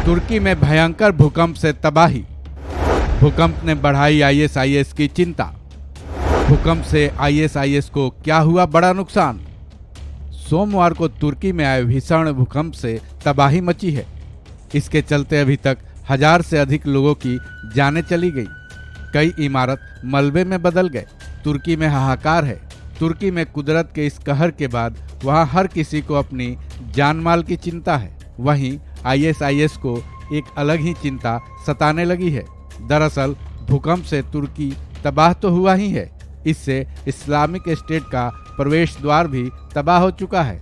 तुर्की में भयंकर भूकंप से तबाही। भूकंप ने बढ़ाई आईएसआईएस की चिंता। भूकंप से आईएसआईएस को क्या हुआ बड़ा नुकसान। सोमवार को तुर्की में आए भीषण भूकंप से तबाही मची है। इसके चलते अभी तक 1000 से अधिक लोगों की जानें चली गई। कई इमारत मलबे में बदल गए। तुर्की में हाहाकार है। तुर्की में कुदरत के इस कहर के बाद वहां हर किसी को अपनी जान माल की चिंता है। वहीं आईएसआईएस को एक अलग ही चिंता सताने लगी है। दरअसल भूकंप से तुर्की तबाह तो हुआ ही है, इससे इस्लामिक स्टेट का प्रवेश द्वार भी तबाह हो चुका है।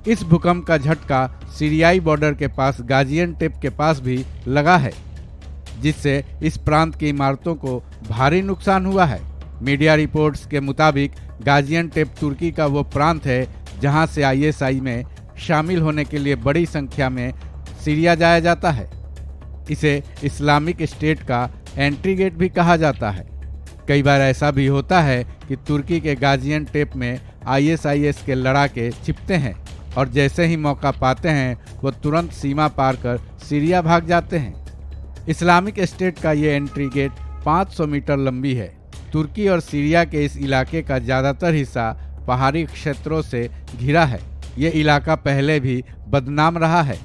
इस भूकंप का झटका सीरियाई बॉर्डर के पास गाजियान्टेप के पास भी लगा है, जिससे इस प्रांत की इमारतों को भारी नुकसान हुआ है। मीडिया रिपोर्ट्स के मुताबिक गाजियान्टेप तुर्की का वो प्रांत है जहां से आईएसआई में शामिल होने के लिए बड़ी संख्या में सीरिया जाया जाता है। इसे इस्लामिक स्टेट का एंट्री गेट भी कहा जाता है। कई बार ऐसा भी होता है कि तुर्की के गाजियान्टेप में आईएसआईएस के लड़ाके छिपते हैं और जैसे ही मौका पाते हैं वो तुरंत सीमा पार कर सीरिया भाग जाते हैं। इस्लामिक स्टेट का ये एंट्री गेट 500 मीटर लंबी है। तुर्की और सीरिया के इस इलाके का ज़्यादातर हिस्सा पहाड़ी क्षेत्रों से घिरा है। ये इलाका पहले भी बदनाम रहा है।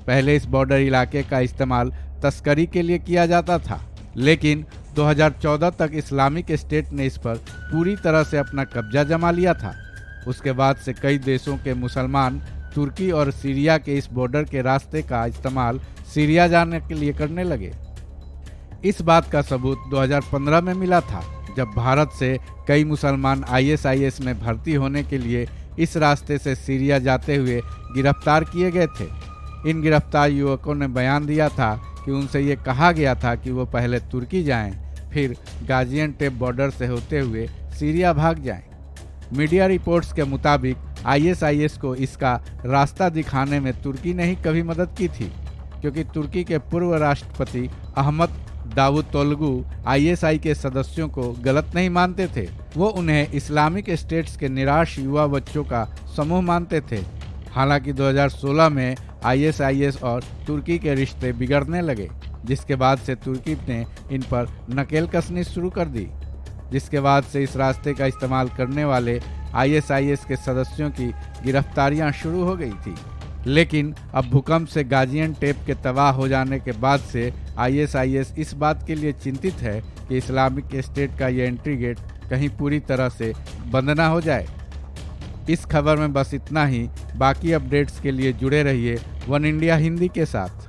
पहले इस बॉर्डर इलाके का इस्तेमाल तस्करी के लिए किया जाता था, लेकिन 2014 तक इस्लामिक स्टेट ने इस पर पूरी तरह से अपना कब्जा जमा लिया था। उसके बाद से कई देशों के मुसलमान तुर्की और सीरिया के इस बॉर्डर के रास्ते का इस्तेमाल सीरिया जाने के लिए करने लगे। इस बात का सबूत 2015 में मिला था, जब भारत से कई मुसलमान आईएसआईएस में भर्ती होने के लिए इस रास्ते से सीरिया जाते हुए गिरफ्तार किए गए थे। इन गिरफ्तार युवकों ने बयान दिया था कि उनसे ये कहा गया था कि वो पहले तुर्की जाएं, फिर गाजियान्टेप बॉर्डर से होते हुए सीरिया भाग जाएं। मीडिया रिपोर्ट्स के मुताबिक आईएसआईएस को इसका रास्ता दिखाने में तुर्की ने ही कभी मदद की थी, क्योंकि तुर्की के पूर्व राष्ट्रपति अहमद दावुतोग्लू आईएसआई के सदस्यों को गलत नहीं मानते थे। वो उन्हें इस्लामिक स्टेट्स के निराश युवा बच्चों का समूह मानते थे। हालांकि 2016 में आईएसआईएस और तुर्की के रिश्ते बिगड़ने लगे, जिसके बाद से तुर्की ने इन पर नकेल कसनी शुरू कर दी, जिसके बाद से इस रास्ते का इस्तेमाल करने वाले आईएसआईएस के सदस्यों की गिरफ्तारियां शुरू हो गई थी। लेकिन अब भूकंप से गाजियान्टेप के तबाह हो जाने के बाद से आईएसआईएस इस बात के लिए चिंतित है कि इस्लामिक स्टेट का ये एंट्री गेट कहीं पूरी तरह से बंद ना हो जाए। इस खबर में बस इतना ही। बाकी अपडेट्स के लिए जुड़े रहिए वन इंडिया हिंदी के साथ।